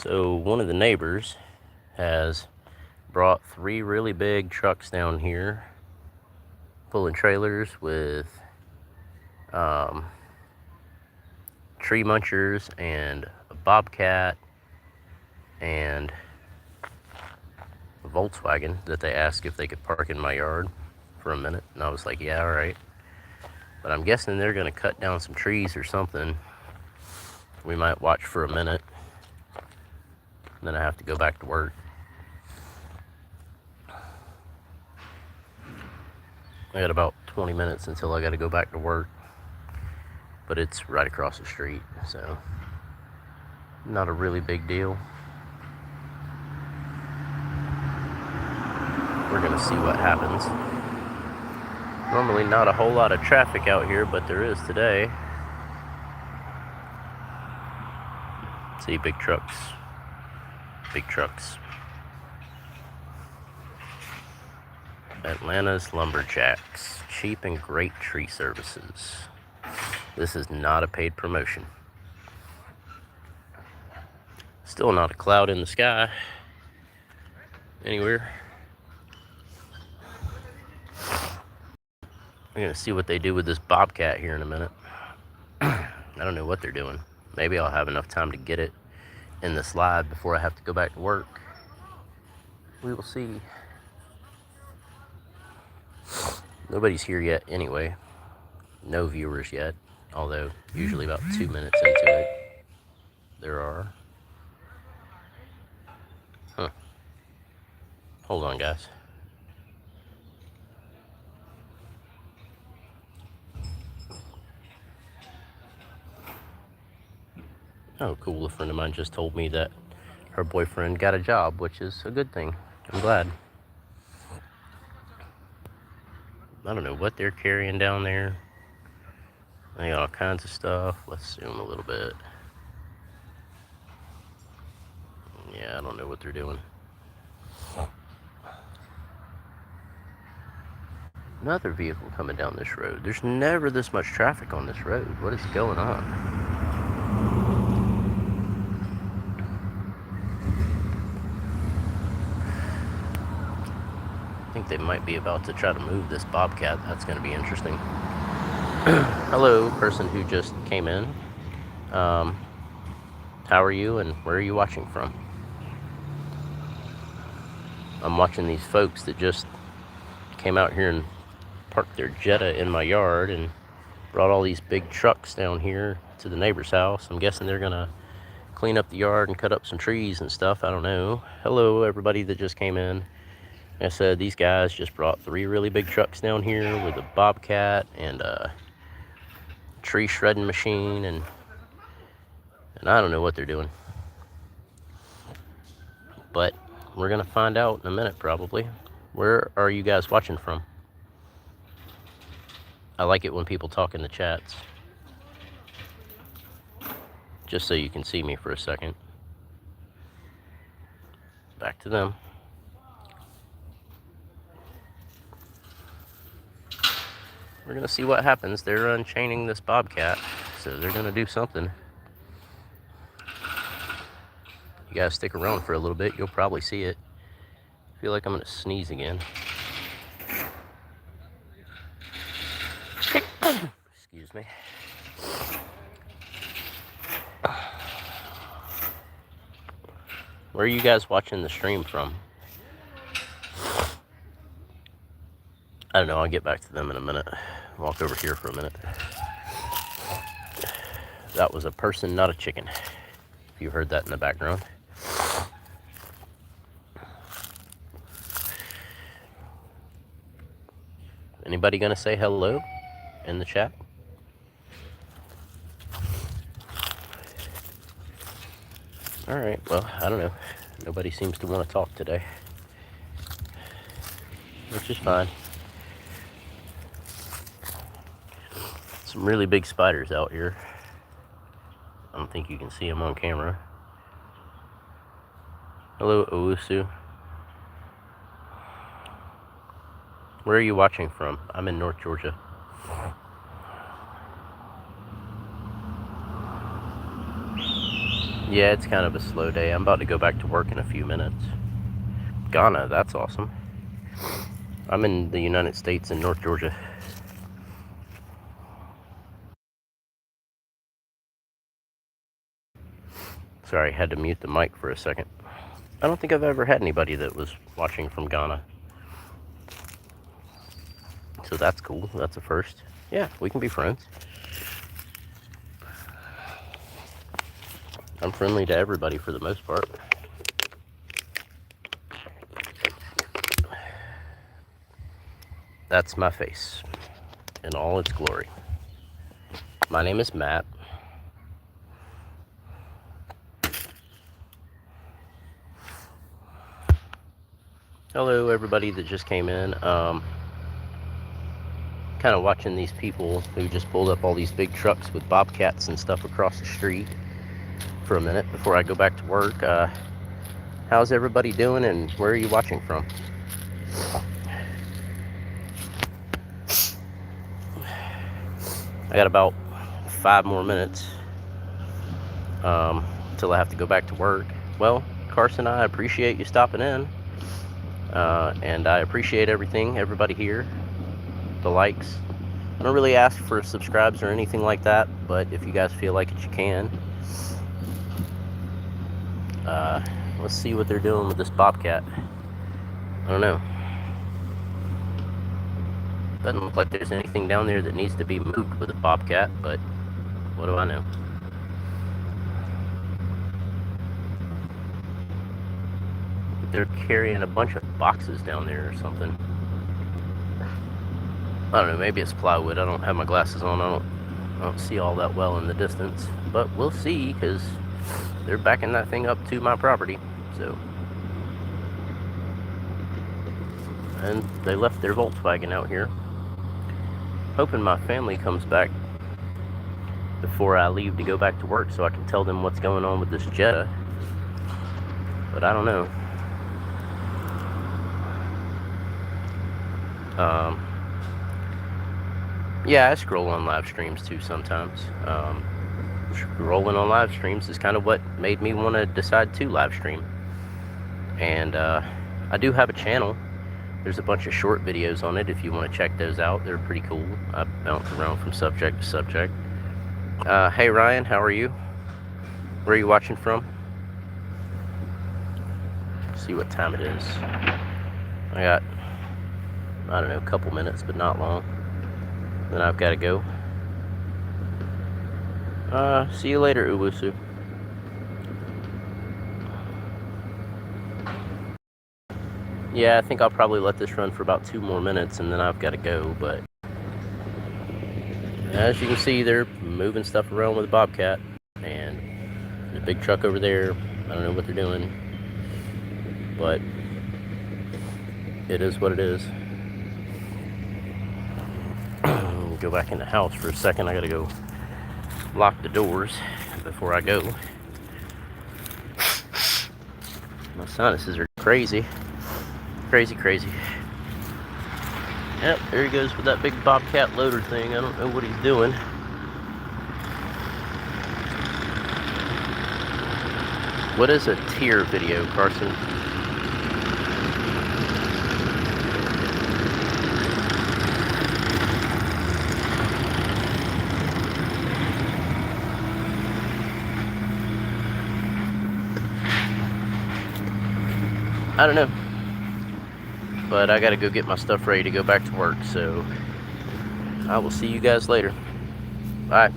So one of the neighbors has brought 3 really big trucks down here, pulling trailers with tree munchers and a bobcat and a Volkswagen that they asked if they could park in my yard for a minute, and I was like, yeah, all right. But I'm guessing they're gonna cut down some trees or something. We might watch for a minute, then I have to go back to work. I got about 20 minutes until I gotta go back to work, but it's right across the street, so not a really big deal. We're gonna see what happens. Normally not a whole lot of traffic out here, but there is today. See, big trucks. Big trucks. Atlanta's Lumberjacks. Cheap and great tree services. This is not a paid promotion. Still not a cloud in the sky anywhere. We're gonna see what they do with this bobcat here in a minute. I don't know what they're doing. Maybe I'll have enough time to get it in the slide before I have to go back to work. We will see. Nobody's here yet anyway. No viewers yet, although usually about 2 minutes into it, there are. Huh. Hold on, guys. Oh, cool. A friend of mine just told me that her boyfriend got a job, which is a good thing. I'm glad. I don't know what they're carrying down there. They got all kinds of stuff. Let's zoom a little bit. Yeah, I don't know what they're doing. Another vehicle coming down this road. There's never this much traffic on this road. What is going on? I think they might be about to try to move this bobcat. That's going to be interesting. Hello, person who just came in. How are you and where are you watching from? I'm watching these folks that just came out here and parked their Jetta in my yard and brought all these big trucks down here to the neighbor's house. I'm guessing they're gonna clean up the yard and cut up some trees and stuff. I don't know. Hello, everybody that just came in. Like I said, these guys just brought 3 really big trucks down here with a bobcat and a tree shredding machine, and I don't know what they're doing. But we're gonna find out in a minute, probably. Where are you guys watching from? I like it when people talk in the chats, just so you can see me for a second. Back to them. We're gonna see what happens. They're unchaining this bobcat, so they're gonna do something. You guys stick around for a little bit, you'll probably see it. I feel like I'm gonna sneeze again. Excuse me. Where are you guys watching the stream from? I don't know, I'll get back to them in a minute. Walk over here for a minute. That was a person, not a chicken. If you heard that in the background. Anybody gonna say hello in the chat? All right, well, I don't know. Nobody seems to want to talk today, which is fine. Some really big spiders out here. I don't think you can see them on camera. Hello, Owusu. Where are you watching from? I'm in North Georgia. Yeah, it's kind of a slow day. I'm about to go back to work in a few minutes. Ghana, that's awesome. I'm in the United States in North Georgia. Sorry, had to mute the mic for a second. I don't think I've ever had anybody that was watching from Ghana. So that's cool. That's a first. Yeah, we can be friends. I'm friendly to everybody for the most part. That's my face in all its glory. My name is Matt. Hello, everybody that just came in. Kind of watching these people who just pulled up all these big trucks with bobcats and stuff across the street for a minute before I go back to work. How's everybody doing, and where are you watching from? I got about 5 more minutes till I have to go back to work. Well, Carson, I appreciate you stopping in, and I appreciate everybody here, the likes. I don't really ask for subscribes or anything like that, but if you guys feel like it, you can. Let's see what they're doing with this bobcat. I don't know. Doesn't look like there's anything down there that needs to be moved with a bobcat, but what do I know? They're carrying a bunch of boxes down there or something. I don't know, maybe it's plywood. I don't have my glasses on. I don't see all that well in the distance, but we'll see, because they're backing that thing up to my property. So, and they left their Volkswagen out here. Hoping my family comes back before I leave to go back to work so I can tell them what's going on with this Jetta, but I don't know. Yeah, I scroll on live streams too sometimes. Scrolling on live streams is kind of what made me want to decide to live stream. And I do have a channel. There's a bunch of short videos on it if you want to check those out. They're pretty cool. I bounce around from subject to subject. Hey Ryan, how are you? Where are you watching from? Let's see what time it is. I got, I don't know, a couple minutes, but not long. Then I've got to go. See you later, Owusu. Yeah, I think I'll probably let this run for about 2 more minutes, and then I've got to go, but as you can see, they're moving stuff around with a bobcat, and the big truck over there, I don't know what they're doing, but it is what it is. Go back in the house for a second. I gotta go lock the doors before I go. My sinuses are crazy. Crazy. Yep, there he goes with that big bobcat loader thing. I don't know what he's doing. What is a tier video, Carson? I don't know. But I gotta go get my stuff ready to go back to work, so I will see you guys later. Bye.